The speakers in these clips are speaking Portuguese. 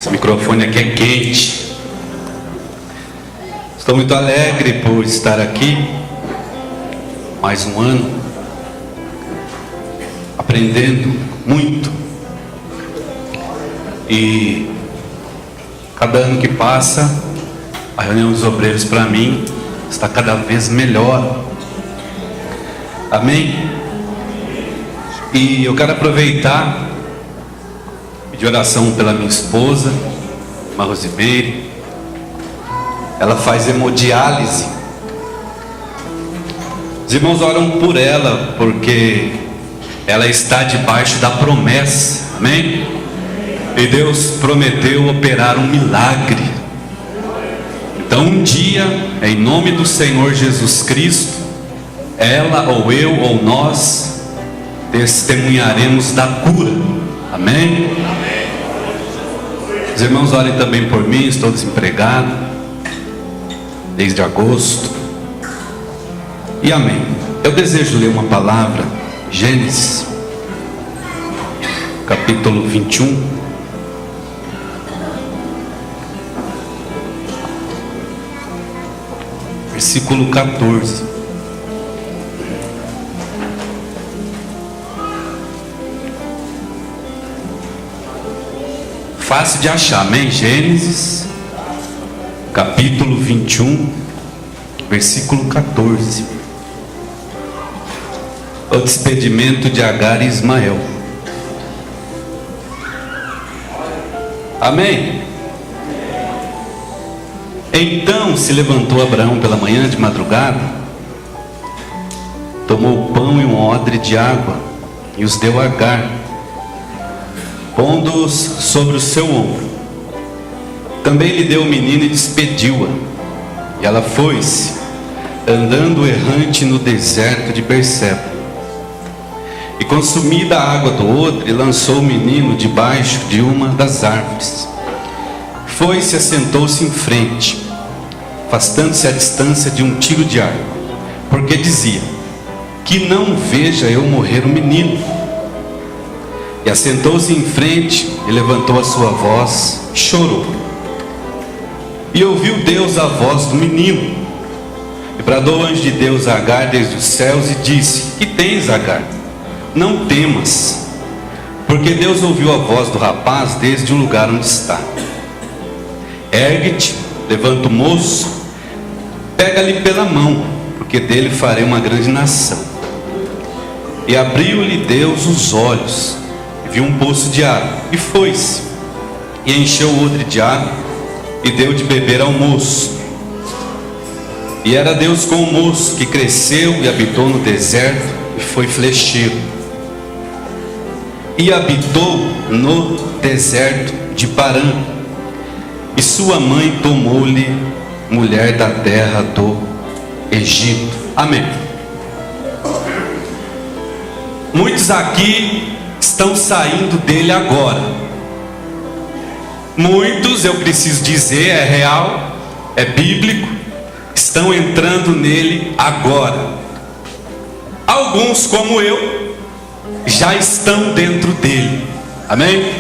Esse microfone aqui é quente. Estou muito alegre por estar aqui mais um ano, aprendendo muito. E cada ano que passa, a reunião dos obreiros para mim está cada vez melhor. Amém? E eu quero aproveitar, pedir oração pela minha esposa, irmã Rosimeire. Ela faz hemodiálise. Os irmãos oram por ela, porque ela está debaixo da promessa. Amém? E Deus prometeu operar um milagre. Então um dia, em nome do Senhor Jesus Cristo, ela ou eu ou nós testemunharemos da cura. Amém? Os irmãos orem também por mim. Estou desempregado desde agosto. E amém. Eu desejo ler uma palavra, Gênesis capítulo 21, versículo 14. Fácil de achar, amém? Gênesis capítulo 21, versículo 14. O despedimento de Agar e Ismael. Amém? Então se levantou Abraão pela manhã de madrugada, tomou o pão e um odre de água e os deu a Agar, pondo-os sobre o seu ombro. Também lhe deu o menino e despediu-a. E ela foi-se, andando errante no deserto de Berseba. E consumida a água do odre, lançou o menino debaixo de uma das árvores. Foi-se e assentou-se em frente, afastando-se à distância de um tiro de arco, porque dizia: que não veja eu morrer o menino. E assentou-se em frente e levantou a sua voz e chorou. E ouviu Deus a voz do menino. E bradou o anjo de Deus a Agar desde os céus e disse: que tens, Agar? Não temas, porque Deus ouviu a voz do rapaz desde o lugar onde está. Ergue-te, levanta o moço, pega-lhe pela mão, porque dele farei uma grande nação. E abriu-lhe Deus os olhos, e viu um poço de água, e foi-se, e encheu o odre de água, e deu de beber ao moço. E era Deus com o moço, que cresceu e habitou no deserto, e foi flecheiro. E habitou no deserto de Parã. E sua mãe tomou-lhe mulher da terra do Egito. Amém. Muitos aqui estão saindo dele agora. Muitos, eu preciso dizer, é real, é bíblico, estão entrando nele agora. Alguns, como eu, já estão dentro dele. Amém?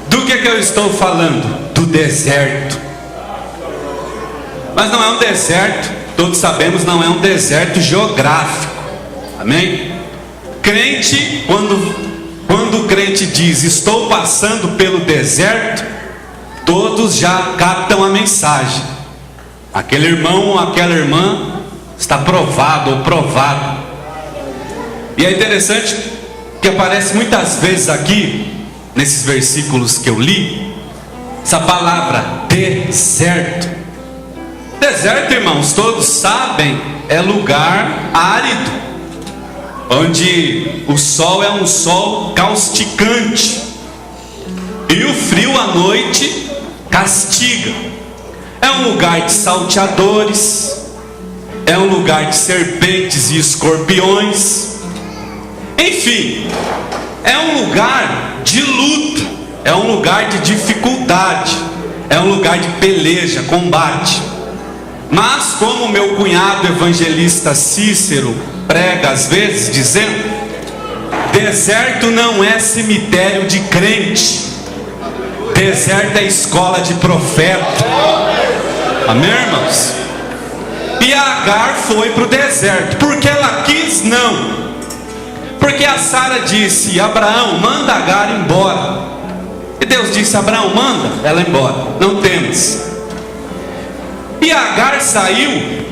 Do que eu estou falando? Do deserto. Mas não é um deserto, todos sabemos, não é um deserto geográfico. Amém? Crente, quando o crente diz: estou passando pelo deserto, todos já captam a mensagem. Aquele irmão ou aquela irmã está provado ou provado. E é interessante que aparece muitas vezes aqui, nesses versículos que eu li, essa palavra deserto. Deserto, irmãos, todos sabem, é lugar árido, onde o sol é um sol causticante, e o frio à noite castiga. É um lugar de salteadores, é um lugar de serpentes e escorpiões. Enfim, é um lugar de luta, é um lugar de dificuldade, é um lugar de peleja, combate. Mas como meu cunhado evangelista Cícero prega às vezes, dizendo: deserto não é cemitério de crente. Deserto é escola de profeta. Amém, irmãos? E a Agar foi para o deserto. Porque ela quis? Não. Porque a Sara disse: Abraão, manda Agar embora. E Deus disse: Abraão, manda ela embora, não temas. E Agar saiu,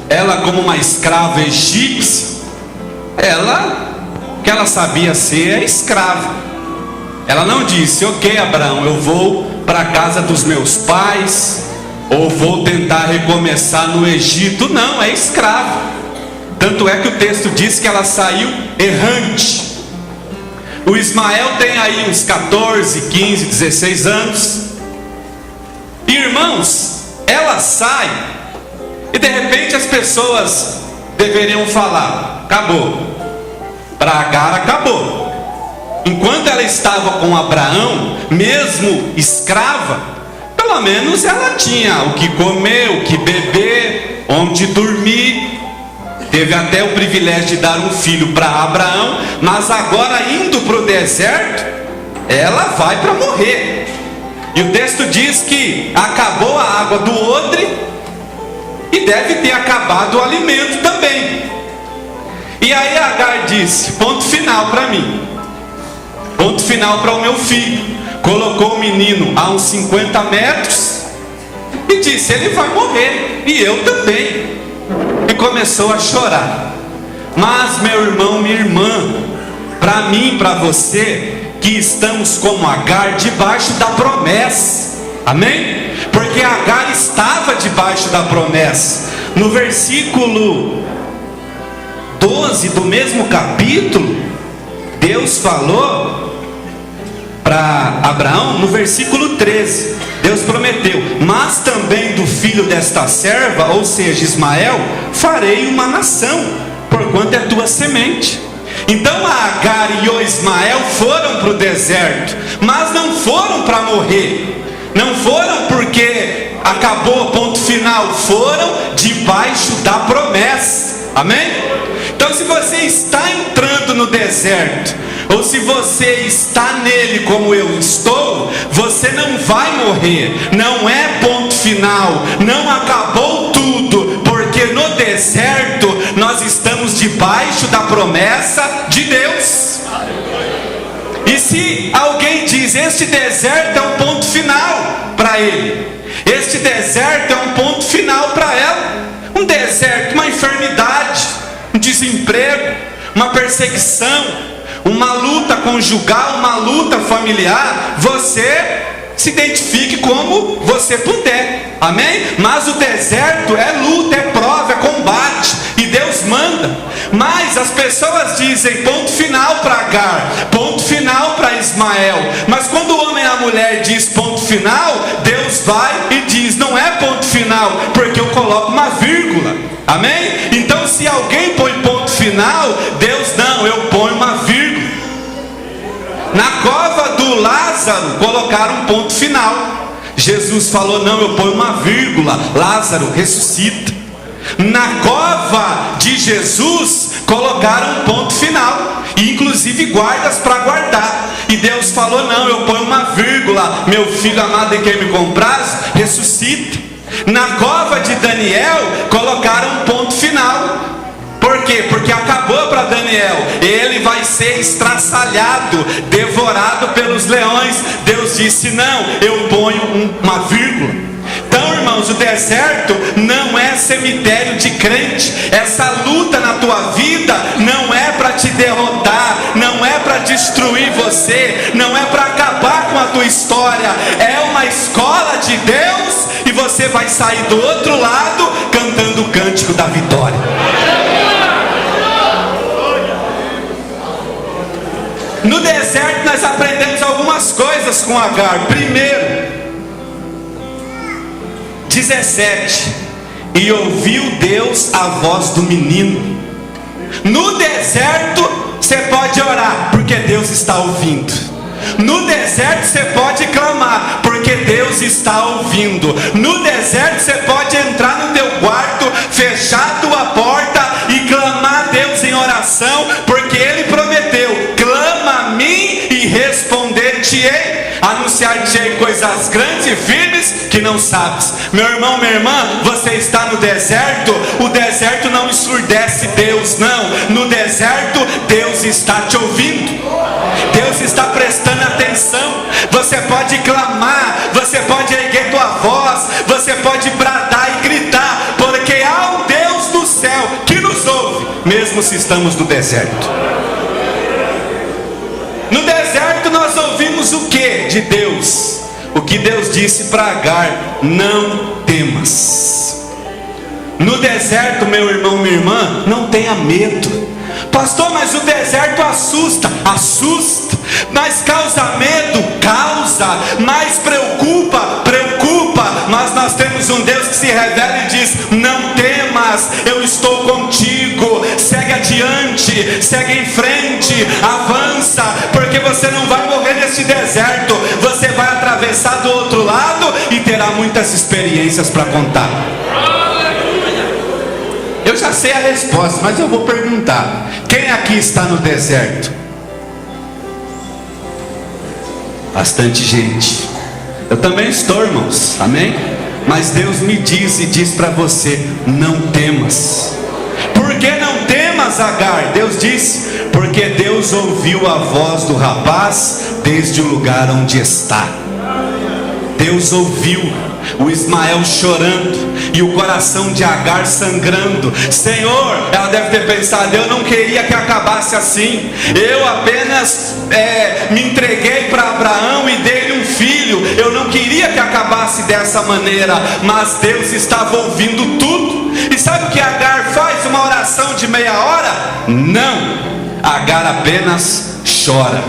ela como uma escrava egípcia, que ela sabia ser escrava. Ela não disse: ok, Abraão, eu vou para a casa dos meus pais, ou vou tentar recomeçar no Egito. Não, é escrava. Tanto é que o texto diz que ela saiu errante. O Ismael tem aí uns 14, 15, 16 anos. E, irmãos, ela sai, e de repente as pessoas deveriam falar: acabou. Para Agar acabou. Enquanto ela estava com Abraão, mesmo escrava, pelo menos ela tinha o que comer, o que beber, onde dormir. Teve até o privilégio de dar um filho para Abraão. Mas agora, indo para o deserto, ela vai para morrer. E o texto diz que acabou a água do odre, e deve ter acabado o alimento também. E aí Agar disse: ponto final para mim, ponto final para o meu filho. Colocou o menino a uns 50 metros e disse: ele vai morrer, e eu também. E começou a chorar. Mas, meu irmão, minha irmã, para mim, para você, que estamos como Agar, debaixo da promessa. Amém? Porque Agar estava debaixo da promessa. No versículo 12 do mesmo capítulo, Deus falou para Abraão, no versículo 13, Deus prometeu: mas também do filho desta serva, ou seja, Ismael, farei uma nação, porquanto é tua semente. Então a Agar e o Ismael foram para o deserto, mas não foram para morrer, não foram porque acabou, ponto final, foram debaixo da promessa. Amém? Então, se você está entrando no deserto, ou se você está nele como eu estou, você não vai morrer. Não é ponto final, não acabou tudo, porque no deserto nós estamos debaixo da promessa de Deus. E se alguém diz: este deserto é um ponto final para ele, este deserto é um ponto final para ela, um deserto, uma enfermidade, um desemprego, uma perseguição, uma luta conjugal, uma luta familiar, você se identifique como você puder, amém? Mas o deserto é luta, é prova, é combate, e Deus manda. Mas as pessoas dizem ponto final para Agar, ponto final para Ismael. Mas quando o homem e a mulher diz ponto final, Deus vai e diz: não é ponto final, porque eu coloco uma vírgula, amém? Então, se alguém põe ponto final, Deus: não, eu ponho uma vírgula. Na cova do Lázaro colocaram um ponto final. Jesus falou: não, eu ponho uma vírgula, Lázaro ressuscita. Na cova de Jesus colocaram um ponto final, e inclusive guardas para guardar. E Deus falou: não, eu ponho uma vírgula, meu filho amado em quem me compraz ressuscita. Na cova de Daniel colocaram um ponto final. Por quê? Porque acabou para Daniel, ele vai ser estraçalhado, devorado pelos leões. Deus disse: não, eu ponho uma vírgula. Então, irmãos, o deserto não é cemitério de crente. Essa luta na tua vida não é para te derrotar, não é para destruir você, não é para acabar com a tua história. É uma escola de Deus, e você vai sair do outro lado cantando o cântico da vitória. No deserto nós aprendemos algumas coisas com Agar. Primeiro, 17: e ouviu Deus a voz do menino. No deserto você pode orar, porque Deus está ouvindo. No deserto você pode clamar, porque Deus está ouvindo. No deserto você pode entrar no teu quarto, fechar a tua porta e clamar a Deus em oração, porque Ele prometeu: clama a mim e responder-te-ei. Anunciar-te coisas grandes e firmes que não sabes. Meu irmão, minha irmã, você está no deserto. O deserto não ensurdece Deus, não. No deserto, Deus está te ouvindo. Deus está prestando atenção. Você pode clamar, você pode erguer tua voz, você pode bradar e gritar, porque há um Deus do céu que nos ouve, mesmo se estamos no deserto. No deserto nós ouvimos o que de Deus? O que Deus disse para Agar: não temas. No deserto, meu irmão, minha irmã, não tenha medo. Pastor, mas o deserto assusta. Assusta. Mas causa medo? Causa. Mas preocupa? Preocupa. Mas nós temos um Deus que se revela e diz: não temas, eu estou contigo. Segue adiante, segue em frente, avança, porque você não vai morrer nesse deserto. Você vai atravessar do outro lado e terá muitas experiências para contar. Eu já sei a resposta, mas eu vou perguntar: quem aqui está no deserto? Bastante gente. Eu também estou, irmãos, amém? Mas Deus me diz e diz para você: não temas. Por que não temas, Agar? Deus disse: porque Deus ouviu a voz do rapaz desde o lugar onde está. Deus ouviu o Ismael chorando e o coração de Agar sangrando. Senhor, ela deve ter pensado: eu não queria que acabasse assim. Eu apenas me entreguei para Abraão e dei-lhe um filho. Eu não queria que acabasse dessa maneira. Mas Deus estava ouvindo tudo. E sabe o que Agar faz? Uma oração de meia hora? Não. Agar apenas chora.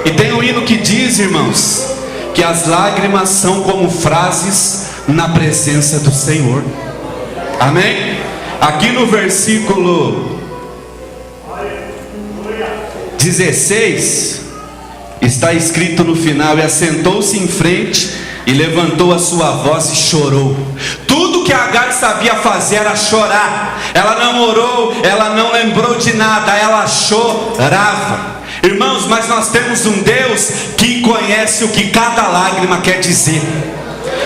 E tem um hino que diz, irmãos, que as lágrimas são como frases na presença do Senhor. Amém? Aqui no versículo 16 está escrito no final: e assentou-se em frente e levantou a sua voz e chorou. Tudo que Agar sabia fazer era chorar. Ela não orou, ela não lembrou de nada, ela chorava. Irmãos, mas nós temos um Deus que conhece o que cada lágrima quer dizer.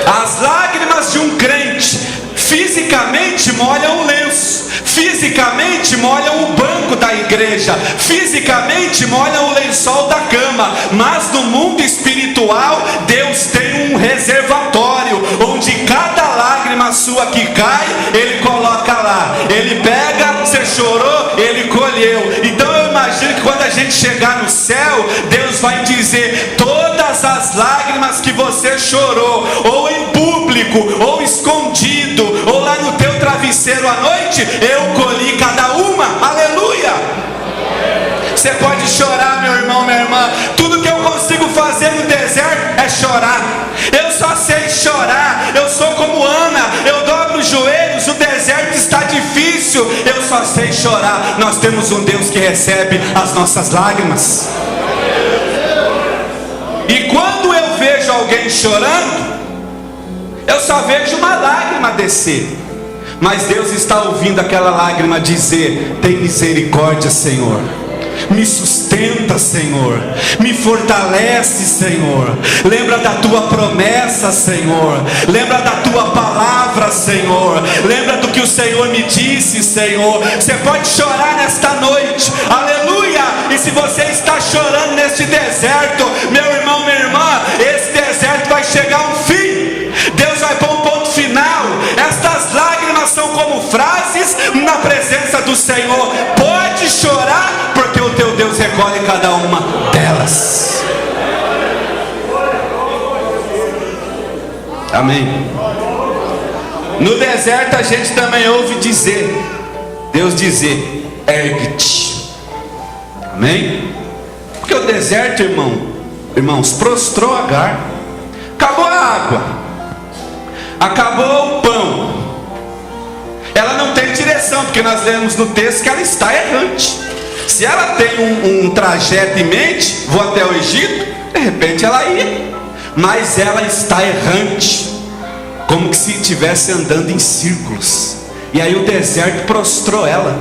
As lágrimas de um crente fisicamente molham o lenço, fisicamente molham o banco da igreja, fisicamente molham o lençol da cama. Mas no mundo espiritual, Deus tem um reservatório, onde cada lágrima sua que cai, Ele coloca lá. Ele pega, você chorou, Ele colheu. Então eu imagino que quando a gente chegar no céu, Deus vai dizer: todas as lágrimas que você chorou, ou em público, ou escondido, ou lá no teu travesseiro à noite, eu colhi cada uma. Aleluia! Você pode chorar, meu irmão, minha irmã. Tudo que eu consigo fazer no deserto é chorar. Eu só sei chorar. Eu sou como Ana, eu dobro os joelhos. O deserto está difícil, eu só sei chorar. Nós temos um Deus que recebe as nossas lágrimas. E quando eu vejo alguém chorando, eu só vejo uma lágrima descer. Mas Deus está ouvindo aquela lágrima dizer: tem misericórdia, Senhor. Me sustenta, Senhor. Me fortalece, Senhor. Lembra da tua promessa, Senhor. Lembra da tua palavra, Senhor. Lembra do que o Senhor me disse, Senhor. Você pode chorar nesta noite, aleluia. E se você está chorando neste deserto, meu irmão, minha irmã, esse deserto vai chegar a um fim. Deus vai pôr um ponto final. Estas lágrimas são como frases na presença do Senhor. Pode chorar, porque o teu Deus recolhe cada uma delas. Amém. No deserto a gente também ouve dizer, Deus dizer: ergue-te. Amém? Porque o deserto, irmãos, prostrou Agar. Acabou a água, acabou o pão. Ela não tem direção, porque nós lemos no texto que ela está errante. Se ela tem um trajeto em mente, vou até o Egito, de repente ela ia. Mas ela está errante, como que se estivesse andando em círculos. E aí o deserto prostrou ela.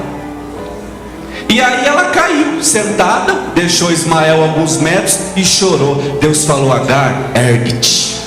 E aí ela caiu, sentada, deixou Ismael alguns metros e chorou. Deus falou: Agar, ergue-te.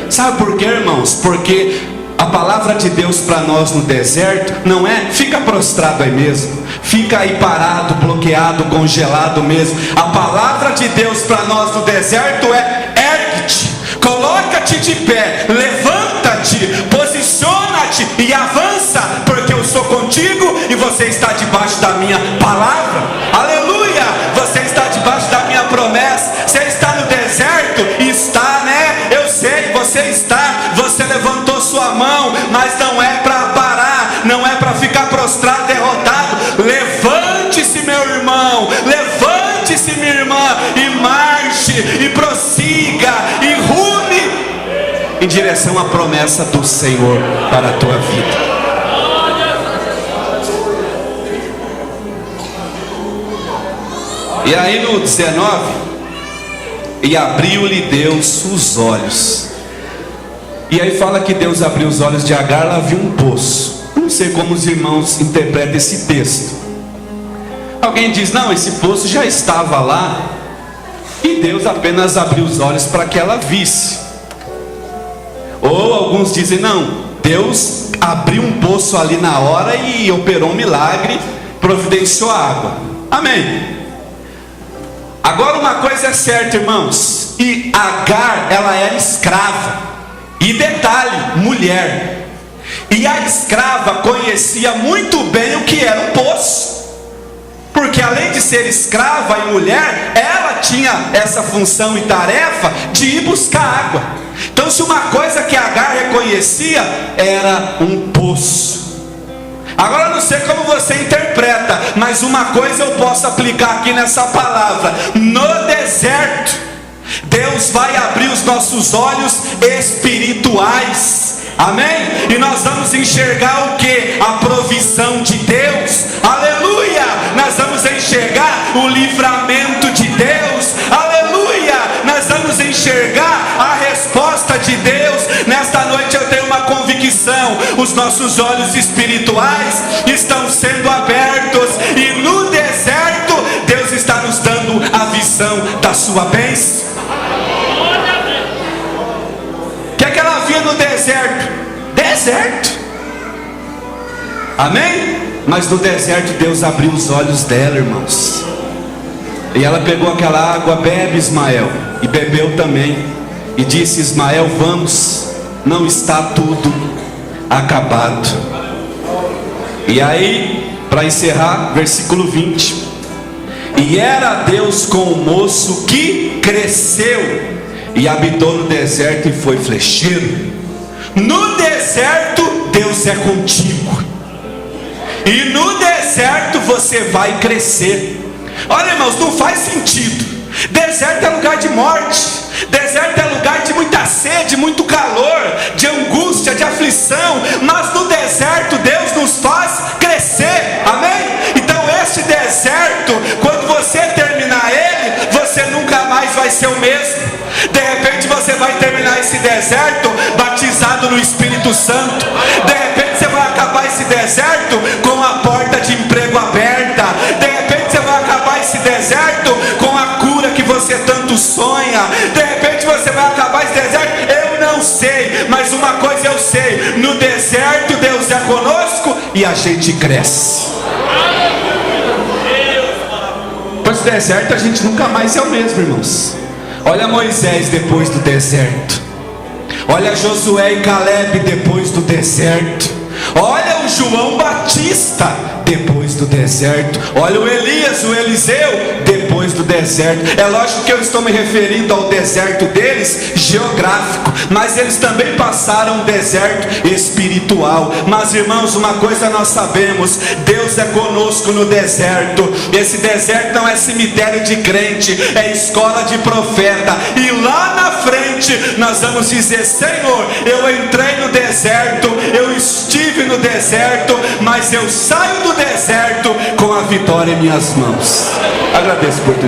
Sabe por quê, irmãos? Porque a palavra de Deus para nós no deserto não é fica prostrado aí mesmo, fica aí parado, bloqueado, congelado mesmo. A palavra de Deus para nós no deserto é: ergue-te, coloca-te de pé, levanta-te, posiciona-te e avança, porque eu sou contigo e você está debaixo da minha palavra. Aleluia! Você está debaixo da minha promessa. Você está no deserto? Está, né? Eu sei, você está. Você levantou sua mão, mas não é para parar, não é para ficar prostrado, derrotado. Levante-se, meu irmão, levante-se, minha irmã, e marche, e prossiga, e rume em direção à promessa do Senhor para a tua vida. E aí no 19, e abriu-lhe Deus os olhos. E aí fala que Deus abriu os olhos de Agar, lá viu um poço. Não sei como os irmãos interpretam esse texto. Alguém diz: não, esse poço já estava lá, e Deus apenas abriu os olhos para que ela visse. Ou alguns dizem: não, Deus abriu um poço ali na hora e operou um milagre, providenciou água. Amém. Agora uma coisa é certa, irmãos, e Agar, ela era escrava, e detalhe, mulher, e a escrava conhecia muito bem o que era um poço, porque além de ser escrava e mulher, ela tinha essa função e tarefa de ir buscar água. Então, se uma coisa que Agar reconhecia era um poço. Agora eu não sei como você interpreta, mas uma coisa eu posso aplicar aqui nessa palavra: no deserto, Deus vai abrir os nossos olhos espirituais, amém? E nós vamos enxergar o que? A provisão de Deus, aleluia! Nós vamos enxergar o livramento de Deus, aleluia! Nós vamos enxergar a resposta de Deus. Nesta noite eu tenho uma convicção: os nossos olhos espirituais estão sendo abertos, e no deserto Deus está nos dando a visão da sua bênção. O que é que ela via no deserto? Deserto, amém? Mas no deserto Deus abriu os olhos dela, irmãos, e ela pegou aquela água: bebe, Ismael, e bebeu também, e disse: Ismael, vamos, não está tudo acabado. E aí, para encerrar, versículo 20: e era Deus com o moço que cresceu e habitou no deserto e foi flecheiro. No deserto Deus é contigo, e no deserto você vai crescer. Olha, irmãos, não faz sentido. Deserto é lugar de morte, deserto é lugar de muita sede, muito calor, de angústia, de aflição. Mas no deserto Deus nos faz crescer, amém? Então este deserto, quando você terminar ele, você nunca mais vai ser o mesmo. De repente você vai terminar esse deserto batizado no Espírito Santo. De repente você vai acabar esse deserto com a porta de emprego aberta. De repente você vai acabar esse deserto com a cura que você tanto sonha. De repente você vai acabar esse deserto, eu não sei, mas uma coisa eu sei: no deserto Deus é conosco e a gente cresce. Pois no deserto a gente nunca mais é o mesmo, irmãos. Olha Moisés depois do deserto, olha Josué e Caleb depois do deserto, olha o João Batista depois do deserto, olha o Elias, o Eliseu depois do deserto. É lógico que eu estou me referindo ao deserto deles geográfico, mas eles também passaram um deserto espiritual. Mas irmãos, uma coisa nós sabemos: Deus é conosco no deserto. Esse deserto não é cemitério de crente, é escola de profeta. E lá na frente nós vamos dizer: Senhor, eu entrei no deserto, eu estive no deserto, mas eu saio do deserto com a vitória em minhas mãos. Agradeço por tudo.